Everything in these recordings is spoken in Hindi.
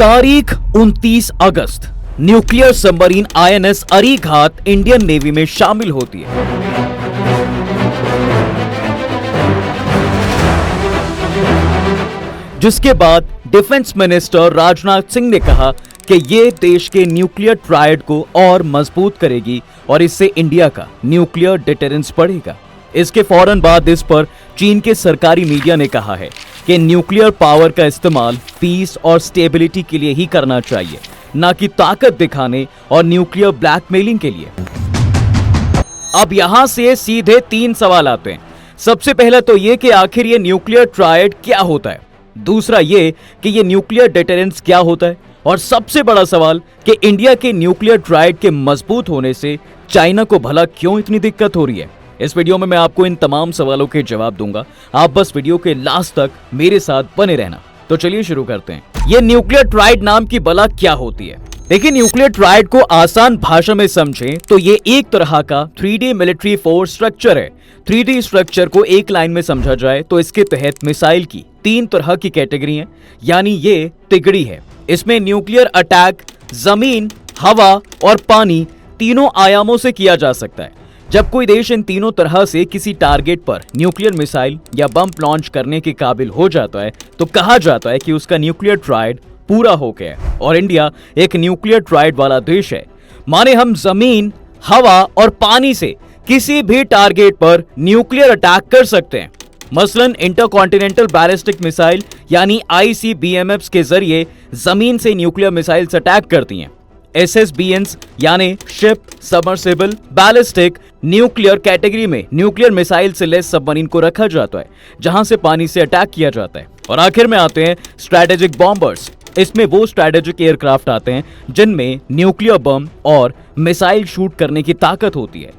तारीख 29 अगस्त nuclear submarine INS Arighaat Indian navy में शामिल होती है। जिसके बाद डिफेंस मिनिस्टर राजनाथ सिंह ने कहा कि ये देश के न्यूक्लियर ट्रायड को और मजबूत करेगी और इससे इंडिया का न्यूक्लियर डिटरेंस बढ़ेगा। इसके फौरन बाद इस पर चीन के सरकारी मीडिया ने कहा है कि न्यूक्लियर पावर का इस्तेमाल पीस और स्टेबिलिटी के लिए ही करना चाहिए, ना कि ताकत दिखाने और न्यूक्लियर ब्लैकमेलिंग के लिए। अब यहां से सीधे 3 सवाल आते हैं। सबसे पहला तो ये कि आखिर ये न्यूक्लियर ट्रायड क्या होता है, दूसरा ये कि ये न्यूक्लियर डिटरेंस क्या होता है, और सबसे बड़ा सवाल कि इंडिया के न्यूक्लियर ट्रायड के मजबूत होने से चाइना को भला क्यों इतनी दिक्कत हो रही है। इस वीडियो में मैं आपको इन तमाम सवालों के जवाब दूंगा। आप बस वीडियो के लास्ट तक मेरे साथ बने रहना। तो चलिए शुरू करते हैं। ये न्यूक्लियर ट्रायड नाम की बला क्या होती है। देखिए, न्यूक्लियर ट्रायड को आसान भाषा में समझें तो ये एक तरह का 3D मिलिट्री फोर्स स्ट्रक्चर है। 3D स्ट्रक्चर को एक लाइन में समझा जाए तो इसके तहत मिसाइल की 3 तरह की कैटेगरी है, यानी ये तिगड़ी है। इसमें न्यूक्लियर अटैक जमीन, हवा और पानी तीनों आयामों से किया जा सकता है। जब कोई देश इन तीनों तरह से किसी टारगेट पर न्यूक्लियर मिसाइल या बम लॉन्च करने के काबिल हो जाता है तो कहा जाता है कि उसका न्यूक्लियर ट्रायड पूरा हो गया है। और इंडिया एक न्यूक्लियर ट्रायड वाला देश है। माने हम जमीन, हवा और पानी से किसी भी टारगेट पर न्यूक्लियर अटैक कर सकते हैं। मसलन इंटरकॉन्टिनेंटल बैलिस्टिक मिसाइल यानी ICBMs के जरिए जमीन से न्यूक्लियर मिसाइल्स अटैक करती हैं। SSBNs यानी ship submersible ballistic nuclear category में न्यूक्लियर मिसाइल से लेस सबमरीन को रखा जाता है, जहां से पानी से अटैक किया जाता है। और आखिर में आते हैं स्ट्रेटेजिक बॉम्बर्स। इसमें वो स्ट्रेटेजिक एयरक्राफ्ट आते हैं जिनमें न्यूक्लियर बम और मिसाइल शूट करने की ताकत होती है।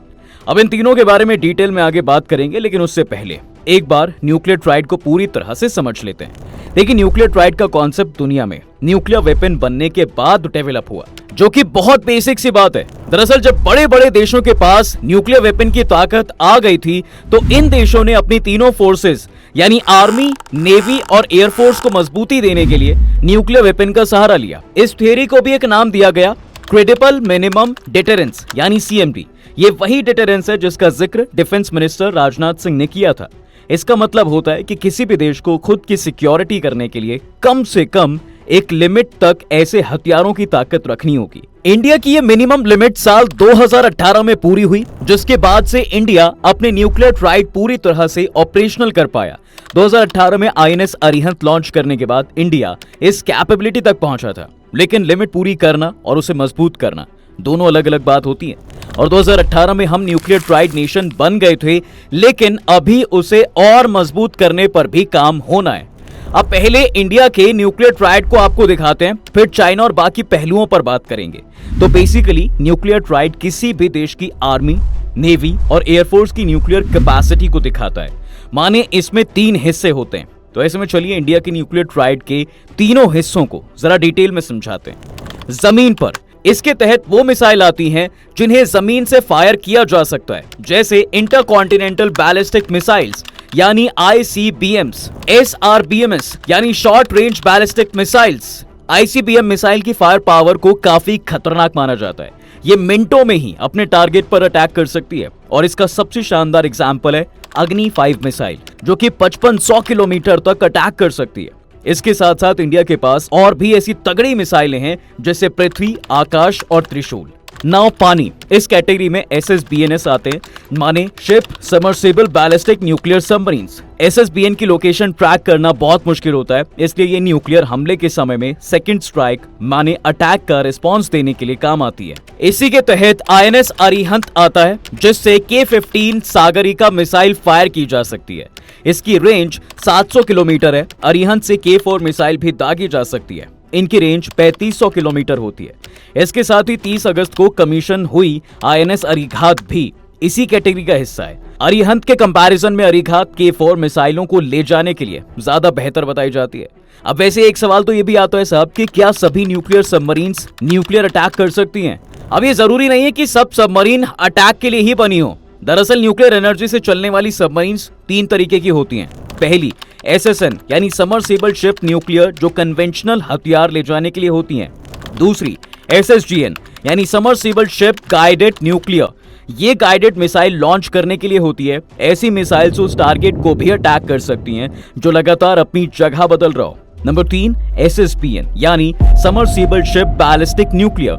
अब इन तीनों के बारे में डिटेल में आगे बात करेंगे, लेकिन उससे पहले एक बार न्यूक्लियर ट्रायड को पूरी तरह से समझ लेते हैं। देखिए, न्यूक्लियर ट्रायड का कॉन्सेप्ट दुनिया में न्यूक्लियर वेपन बनने के बाद डेवलप हुआ, जो कि बहुत बेसिक सी बात है। दरअसल जब बड़े बड़े देशों के पास न्यूक्लियर वेपन की ताकत आ गई थी तो इन देशों ने अपनी तीनों फोर्सेस यानी आर्मी, नेवी और एयरफोर्स को मजबूती देने के लिए न्यूक्लियर वेपन का सहारा लिया। इस थ्योरी को भी एक नाम दिया गया क्रेडिबल मिनिमम डिटरेंस यानी CMD। ये वही डिटरेंस है जिसका जिक्र डिफेंस मिनिस्टर राजनाथ सिंह ने किया था। इसका मतलब होता है कि किसी भी देश को खुद की सिक्योरिटी करने के लिए कम से कम एक लिमिट तक ऐसे हथियारों की ताकत रखनी होगी। इंडिया की ये मिनिमम लिमिट साल 2018 में पूरी हुई, जिसके बाद से इंडिया अपने न्यूक्लियर ट्रायड पूरी तरह से ऑपरेशनल कर पाया। 2018 में INS अरिहंत लॉन्च करने के बाद इंडिया इस कैपेबिलिटी तक पहुंचा था। लेकिन लिमिट पूरी करना और उसे मजबूत करना दोनों अलग अलग बात होती है। और 2018 में हम न्यूक्लियर ट्रायड नेशन बन गए थे, लेकिन अभी उसे और मजबूत करने पर भी काम होना है। अब पहले इंडिया के न्यूक्लियर ट्रायड को आपको दिखाते हैं, फिर चाइना और बाकी पहलुओं पर बात करेंगे। तो बेसिकली न्यूक्लियर ट्रायड किसी भी देश की आर्मी, नेवी और एयरफोर्स की न्यूक्लियर कैपेसिटी को दिखाता है। माने इसमें 3 हिस्से होते हैं। तो ऐसे में चलिए इंडिया के न्यूक्लियर ट्रायड के तीनों हिस्सों को जरा डिटेल में समझाते हैं। जमीन पर इसके तहत वो मिसाइल आती हैं जिन्हें जमीन से फायर किया जा सकता है, जैसे इंटरकॉन्टिनेंटल बैलिस्टिक मिसाइल्स यानी ICBMs, SRBMs यानी short range ballistic missiles. ICBM missile की फायर पावर को काफी खतरनाक माना जाता है। ये मिनटों में ही अपने टारगेट पर अटैक कर सकती है। और इसका सबसे शानदार एग्जाम्पल है अग्नि 5 मिसाइल, जो कि 5500 किलोमीटर तक अटैक कर सकती है। इसके साथ साथ इंडिया के पास और भी ऐसी तगड़ी मिसाइलें हैं, जैसे पृथ्वी, आकाश और त्रिशूल। नाव पानी, इस कैटेगरी में SSBNs आते हैं, माने ship submersible ballistic nuclear submarines. SSBN की लोकेशन ट्रैक करना बहुत मुश्किल होता है, इसलिए ये न्यूक्लियर हमले के समय में सेकंड स्ट्राइक माने अटैक का रिस्पॉन्स देने के लिए काम आती है। इसी के तहत INS अरिहंत आता है, जिससे K-15 सागरिका मिसाइल फायर की जा सकती है। इसकी रेंज 700 किलोमीटर है। अरिहंत से K-4 मिसाइल भी दागी जा सकती है। इनकी रेंज 3500 किलोमीटर होती है। इसके साथ ही 30 अगस्त को कमीशन हुई INS अरीघात भी इसी कैटेगरी का हिस्सा है। अरिहंत के कंपैरिजन में अरीघात K-4 मिसाइलों को ले जाने के लिए ज्यादा बेहतर बताई जाती है। अब वैसे एक सवाल तो ये भी आता है साहब कि क्या सभी न्यूक्लियर सबमरीन्स न्यूक्लियर अटैक कर सकती हैं? अब ये जरूरी नहीं है कि सब सबमरीन अटैक के लिए ही बनी हो। दरअसल न्यूक्लियर एनर्जी से चलने वाली सबमरीन्स 3 तरीके की होती हैं। पहली SSN यानी सबमर्सिबल शिप न्यूक्लियर जो कन्वेंशनल हथियार ले जाने के लिए होती हैं। दूसरी SSGN यानी सबमर्सिबल शिप गाइडेड न्यूक्लियर, ये गाइडेड मिसाइल लॉन्च करने के लिए होती है। ऐसी मिसाइल्स उस टारगेट को भी अटैक कर सकती हैं जो लगातार अपनी जगह बदल रहा हो। नंबर 3 SSBN यानी सबमर्सिबल शिप बैलिस्टिक न्यूक्लियर,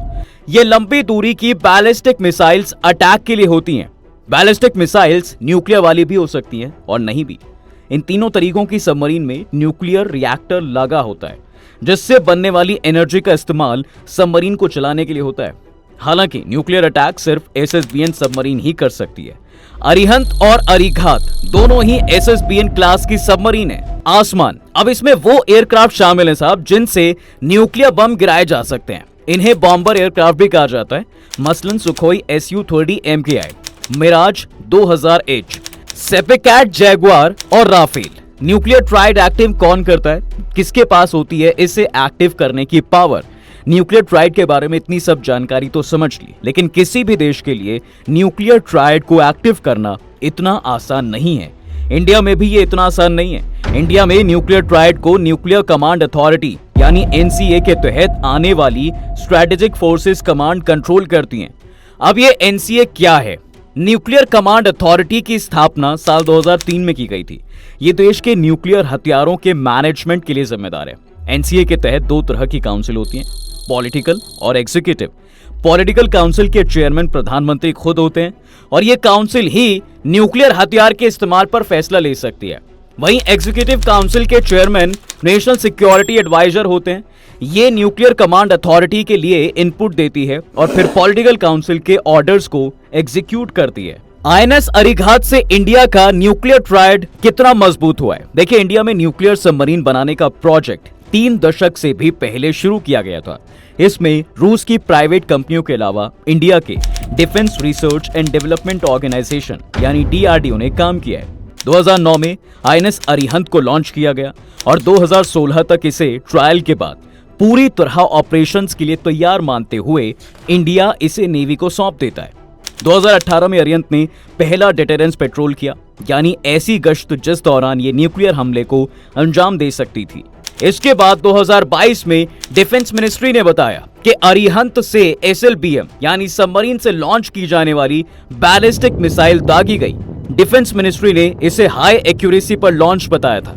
ये लंबी दूरी की बैलिस्टिक मिसाइल्स अटैक के लिए होती हैं। बैलिस्टिक मिसाइल्स न्यूक्लियर वाली भी हो सकती हैं और नहीं भी। इन तीनों तरीकों की सबमरीन में न्यूक्लियर रिएक्टर लगा होता है जिससे बनने वाली एनर्जी का इस्तेमाल सबमरीन को चलाने के लिए होता है। हालांकि न्यूक्लियर अटैक सिर्फ SSBN सबमरीन ही कर सकती है। अरिहंत और अरिघात दोनों ही SSBN क्लास की सबमरीन है। आसमान, अब इसमें वो एयरक्राफ्ट शामिल हैं साहब जिनसे न्यूक्लियर बम गिराए जा सकते हैं। इन्हें बॉम्बर एयरक्राफ्ट भी कहा जाता है, मसलन Sukhoi Su-30 MKI, Mirage 2000H, SEPECAT Jaguar और राफेल। न्यूक्लियर ट्राइड एक्टिव कौन करता है, किसके पास होती है इसे एक्टिव करने की पावर? न्यूक्लियर ट्राइड के बारे में इतनी सब जानकारी तो समझ ली, लेकिन किसी भी देश के लिए न्यूक्लियर ट्राइड को एक्टिव करना इतना आसान नहीं है। इंडिया में भी ये इतना आसान नहीं है। इंडिया में न्यूक्लियर ट्राइड को न्यूक्लियर कमांड अथॉरिटी यानी NCA के तहत आने वाली स्ट्रेटेजिक फोर्सेस कमांड कंट्रोल करती हैं। अब ये NCA क्या है? न्यूक्लियर कमांड अथॉरिटी की स्थापना साल 2003 में की गई थी। ये देश के न्यूक्लियर हथियारों के मैनेजमेंट के लिए जिम्मेदार है। NCA के तहत दो तरह की काउंसिल होती हैं, पॉलिटिकल और एग्जीक्यूटिव। पॉलिटिकल काउंसिल के चेयरमैन प्रधानमंत्री खुद होते हैं और ये काउंसिल ही न्यूक्लियर हथियार के इस्तेमाल पर फैसला ले सकती है। वहीं एग्जीक्यूटिव काउंसिल के चेयरमैन नेशनल सिक्योरिटी एडवाइजर होते हैं। ये न्यूक्लियर कमांड अथॉरिटी के लिए इनपुट देती है और फिर पॉलिटिकल काउंसिल के ऑर्डर्स को एग्जीक्यूट करती है। INS अरिघात से इंडिया का न्यूक्लियर ट्रायड कितना मजबूत हुआ है? देखिए, इंडिया में न्यूक्लियर सबमरीन बनाने का प्रोजेक्ट 3 दशक से भी पहले शुरू किया गया था। इसमें रूस की प्राइवेट कंपनियों के अलावा इंडिया के defence research and development organization यानी DRDO ने काम किया है। 2009 में INS अरिहंत को लॉन्च किया गया और 2016 तक इसे ट्रायल के बाद पूरी तरह ऑपरेशंस के लिए तैयार मानते हुए इंडिया इसे नेवी को सौंप देता है। 2018 में अरिहंत ने पहला डिटेरेंस पेट्रोल किया, यानी ऐसी गश्त जिस दौरान ये न्यूक्लियर हमले को अंजाम दे सकती थी। इसके बाद 2022 में डिफेंस मिनिस्ट्री ने बताया कि अरिहंत से SLBM यानी सबमरीन से लॉन्च की जाने वाली बैलिस्टिक मिसाइल दागी गई। डिफेंस मिनिस्ट्री ने इसे हाई एक्यूरेसी पर लॉन्च बताया था।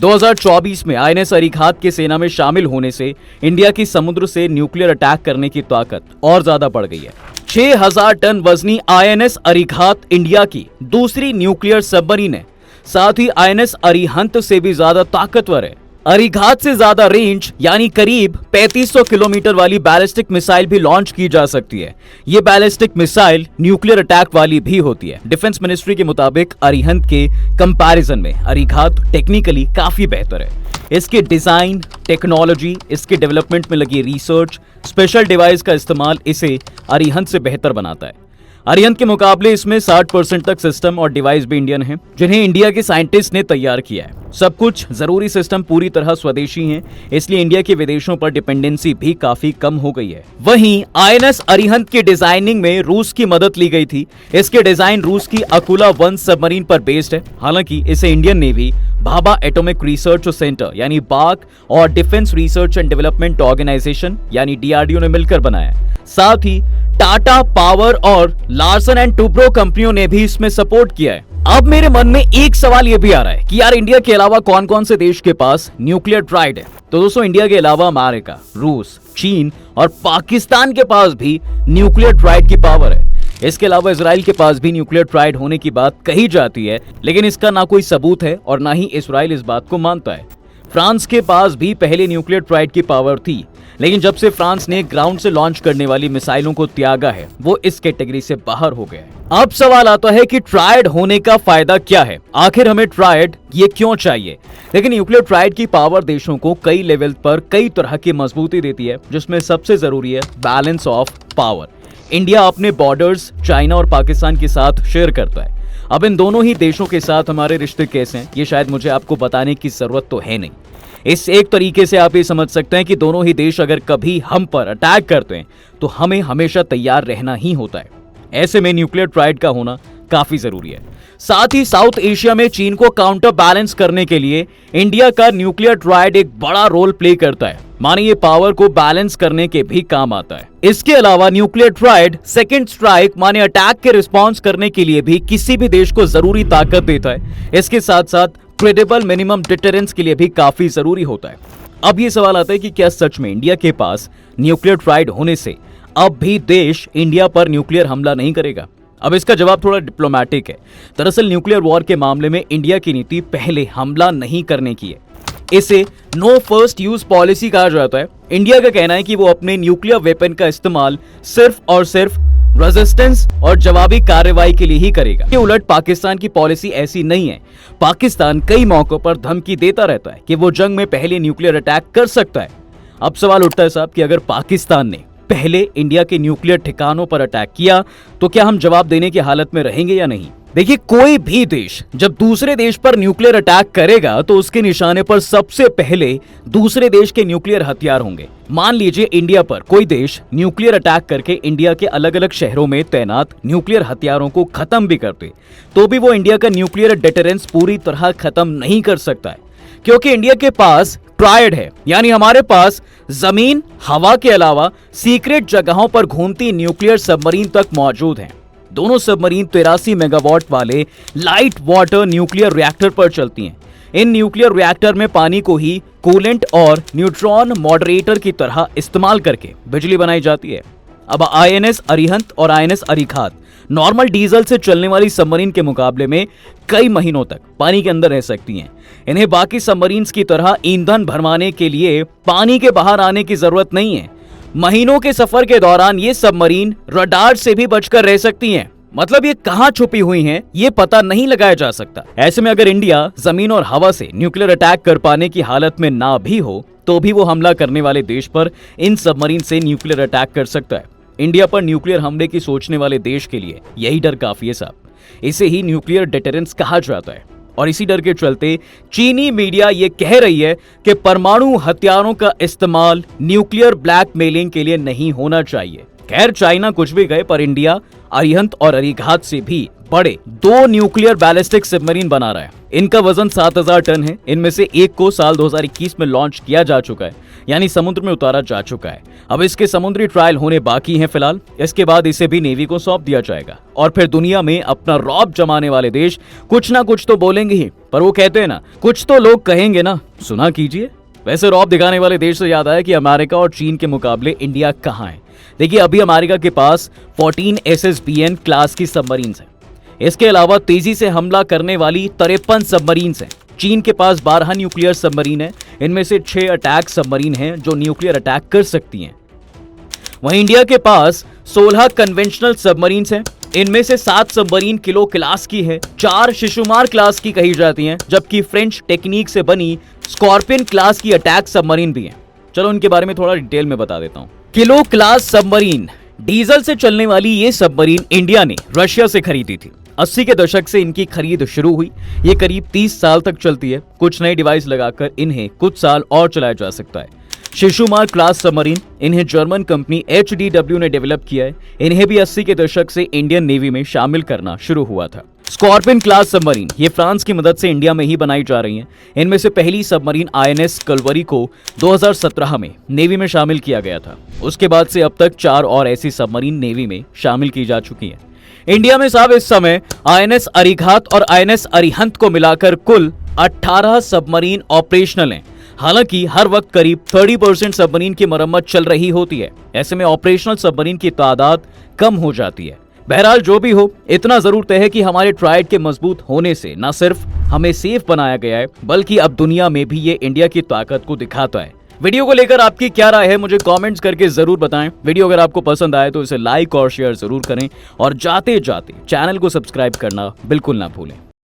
2024 में INS अरिघात के सेना में शामिल होने से इंडिया की समुद्र से न्यूक्लियर अटैक करने की ताकत और ज्यादा बढ़ गई है। 6000 टन वजनी INS अरिघात इंडिया की दूसरी न्यूक्लियर सबमरीन है। साथ ही INS अरिहंत से भी ज्यादा ताकतवर है। अरिघात से ज्यादा रेंज यानी करीब 3500 किलोमीटर वाली बैलिस्टिक मिसाइल भी लॉन्च की जा सकती है। ये बैलिस्टिक मिसाइल न्यूक्लियर अटैक वाली भी होती है। डिफेंस मिनिस्ट्री के मुताबिक अरिहंत के कंपैरिजन में अरिघात टेक्निकली काफी बेहतर है। इसके डिजाइन, टेक्नोलॉजी, इसके डेवलपमेंट में लगी रिसर्च, स्पेशल डिवाइस का इस्तेमाल इसे अरिहंत से बेहतर बनाता है। अरिहंत के मुकाबले इसमें 60% तक सिस्टम और डिवाइस भी इंडियन हैं, जिन्हें इंडिया के साइंटिस्ट ने तैयार किया है। सब कुछ जरूरी सिस्टम पूरी तरह स्वदेशी हैं, इसलिए इंडिया के विदेशों पर डिपेंडेंसी भी काफी कम हो गई है। वहीं INS अरिहंत की डिजाइनिंग में रूस की मदद ली गई थी। इसके डिजाइन रूस की अकुला 1 सबमरीन पर बेस्ड है। हालांकि इसे Indian navy, Bhabha atomic research centre यानी BARC और defence research and development organization यानी DRDO ने मिलकर बनाया। साथ ही टाटा पावर और लार्सन एंड टुब्रो कंपनियों ने भी इसमें सपोर्ट किया है। अब मेरे मन में एक सवाल ये भी आ रहा है कि यार इंडिया के अलावा कौन कौन से देश के पास न्यूक्लियर ट्राइड है? तो दोस्तों, इंडिया के अलावा अमेरिका, रूस, चीन और पाकिस्तान के पास भी न्यूक्लियर ट्राइड की पावर है। इसके अलावा इजराइल के पास भी न्यूक्लियर ट्राइड होने की बात कही जाती है, लेकिन इसका ना कोई सबूत है और ना ही इजराइल इस बात को मानता है। फ्रांस के पास भी पहले न्यूक्लियर ट्राइड की पावर थी, लेकिन जब से फ्रांस ने ग्राउंड से लॉन्च करने वाली मिसाइलों को त्यागा है, वो इस कैटेगरी से बाहर हो गए। अब सवाल आता है कि ट्राइड होने का फायदा क्या है? आखिर हमें ट्राइड ये क्यों चाहिए? लेकिन न्यूक्लियर ट्राइड की पावर देशों को कई लेवल पर कई तरह की मजबूती देती है, जिसमें सबसे जरूरी है बैलेंस ऑफ पावर। इंडिया अपने बॉर्डर्स चाइना और पाकिस्तान के साथ शेयर करता है। अब इन दोनों ही देशों के साथ हमारे रिश्ते कैसे हैं, ये शायद मुझे आपको बताने की जरूरत तो है नहीं। इस एक तरीके से आप ये समझ सकते हैं कि दोनों ही देश अगर कभी हम पर अटैक करते हैं तो हमें हमेशा तैयार रहना ही होता है। ऐसे में न्यूक्लियर ट्राइड का होना काफी जरूरी है। साथ ही साउथ एशिया में चीन को काउंटर बैलेंस करने के लिए इंडिया का न्यूक्लियर ट्रायड एक बड़ा रोल प्ले करता है, माने ये पावर को बैलेंस करने के भी काम आता है। इसके अलावा न्यूक्लियर ट्रायड सेकंड स्ट्राइक माने अटैक के रिस्पॉन्स करने के लिए भी किसी भी देश को जरूरी ताकत देता है। इसके साथ साथ क्रेडिबल मिनिमम डिटरेंस के लिए भी काफी जरूरी होता है। अब ये सवाल आता है कि क्या सच में इंडिया के पास न्यूक्लियर ट्रायड होने से अब भी देश इंडिया पर न्यूक्लियर हमला नहीं करेगा? अब इसका जवाब थोड़ा डिप्लोमेटिक है। दरअसल न्यूक्लियर वॉर के मामले में इंडिया की नीति पहले हमला नहीं करने की है। इसे नो फर्स्ट यूज पॉलिसी कहा जाता है। इंडिया का कहना है कि वो अपने न्यूक्लियर वेपन का इस्तेमाल सिर्फ और सिर्फ रेजिस्टेंस और जवाबी कार्रवाई के लिए ही करेगा। के उलट पाकिस्तान की पॉलिसी ऐसी नहीं है। पाकिस्तान कई मौकों पर धमकी देता रहता है कि वो जंग में पहले न्यूक्लियर अटैक कर सकता है। अब सवाल उठता है साहब कि अगर पाकिस्तान ने पहले इंडिया के न्यूक्लियर ठिकानों पर अटैक किया तो क्या हम जवाब देने की हालत में रहेंगे या नहीं? देखिए, कोई भी देश जब दूसरे देश पर न्यूक्लियर अटैक करेगा तो उसके निशाने पर सबसे पहले दूसरे देश के न्यूक्लियर हथियार होंगे। मान लीजिए इंडिया पर कोई देश न्यूक्लियर अटैक करके इंडिया के अलग अलग शहरों में तैनात न्यूक्लियर हथियारों को खत्म भी करते तो भी वो इंडिया का न्यूक्लियर डिटरेंस पूरी तरह खत्म नहीं कर सकता है, क्योंकि इंडिया के पास ट्रायड है, यानी हमारे पास जमीन हवा के अलावा सीक्रेट जगहों पर घूमती न्यूक्लियर सबमरीन तक मौजूद हैं। दोनों सबमरीन 83 मेगावाट वाले लाइट वाटर न्यूक्लियर रिएक्टर पर चलती हैं। इन न्यूक्लियर रिएक्टर में पानी को ही कूलेंट और न्यूट्रॉन मॉडरेटर की तरह इस्तेमाल करके बिजली बनाई जाती है। अब आईएनएस अरिहंत और आईएनएस अरिघात नॉर्मल डीजल से चलने वाली सबमरीन के मुकाबले में कई महीनों तक पानी के अंदर रह सकती हैं। इन्हें बाकी सबमरीन्स की तरह ईंधन भरवाने के लिए पानी के बाहर आने की जरूरत नहीं है। महीनों के सफर के दौरान ये सबमरीन रडार से भी बचकर रह सकती हैं। मतलब ये कहां छुपी हुई हैं, ये पता नहीं लगाया जा सकता। ऐसे में अगर इंडिया जमीन और हवा से न्यूक्लियर अटैक कर पाने की हालत में ना भी हो तो भी वो हमला करने वाले देश पर इन सबमरीन से न्यूक्लियर अटैक कर सकता है। इंडिया पर न्यूक्लियर हमले की सोचने वाले देश के लिए यही डर काफी है साहब। इसे ही न्यूक्लियर डिटरेंस कहा जाता है। और इसी डर के चलते चीनी मीडिया ये कह रही है कि परमाणु हथियारों का इस्तेमाल न्यूक्लियर ब्लैकमेलिंग के लिए नहीं होना चाहिए। खैर, चाइना कुछ भी गए, पर इंडिया अरिहंत और अरिघात से भी बड़े 2 न्यूक्लियर बैलिस्टिक सबमरीन बना रहा है। इनका वजन 7000 टन है। इनमें से एक को साल 2021 में लॉन्च किया जा चुका है, यानी समुद्र में उतारा जा चुका है। अब इसके समुद्री ट्रायल होने बाकी हैं फिलहाल। इसके बाद इसे भी नेवी को सौंप दिया जाएगा और फिर दुनिया में अपना रौब जमाने वाले देश कुछ ना कुछ तो बोलेंगे ही। पर वो कहते हैं ना, कुछ तो लोग कहेंगे ना, सुना कीजिए। वैसे रौब दिखाने वाले देश से याद आया कि अमेरिका और चीन के मुकाबले इंडिया कहां है। देखिए, अभी अमेरिका के पास 14 SSBN क्लास की सबमरीन्स हैं। इसके अलावा तेजी से हमला करने वाली 53 सबमरीन्स हैं। चीन के पास 12 न्यूक्लियर सबमरीन है। इनमें से 6 अटैक सबमरीन हैं जो न्यूक्लियर अटैक कर सकती हैं। वहीं इंडिया के पास 16 कन्वेंशनल सबमरीन्स हैं। इनमें से 7 सबमरीन किलो क्लास की है, 4 शिशुमार क्लास की कही जाती हैं, जबकि फ्रेंच टेक्निक से बनी स्कॉर्पियन क्लास की अटैक सबमरीन भी है। चलो उनके बारे में थोड़ा डिटेल में बता देता हूं। किलो क्लास सबमरीन डीजल से चलने वाली ये सबमरीन इंडिया ने रशिया से खरीदी थी। 80 के दशक से इनकी खरीद शुरू हुई। ये करीब 30 साल तक चलती है। कुछ नए डिवाइस लगाकर इन्हें कुछ साल और चलाया जा सकता है। शिशुमार क्लास सबमरीन, इन्हें जर्मन कंपनी HDW ने डेवलप किया है। इन्हें भी 80 के दशक से इंडियन नेवी में शामिल करना शुरू हुआ था। स्कॉर्पियन क्लास सबमरीन, ये फ्रांस की मदद से इंडिया में ही बनाई जा रही हैं। इनमें से पहली सबमरीन INS कलवरी को 2017 में नेवी में शामिल किया गया था। उसके बाद से अब तक 4 और ऐसी सबमरीन नेवी में शामिल की जा चुकी हैं। इंडिया में साहब इस समय INS अरिघात और INS अरिहंत को मिलाकर कुल 18 सबमरीन ऑपरेशनल हैं। हालांकि हर वक्त करीब 30% सबमरीन की मरम्मत चल रही होती है। ऐसे में ऑपरेशनल सबमरीन की तादाद कम हो जाती है। बहरहाल जो भी हो, इतना जरूर तय है कि हमारे ट्रायड के मजबूत होने से न सिर्फ हमें सेफ बनाया गया है, बल्कि अब दुनिया में भी ये इंडिया की ताकत को दिखाता है। वीडियो को लेकर आपकी क्या राय है, मुझे कमेंट्स करके जरूर बताएं। वीडियो अगर आपको पसंद आए तो इसे लाइक और शेयर जरूर करें और जाते जाते चैनल को सब्सक्राइब करना बिल्कुल ना भूलें।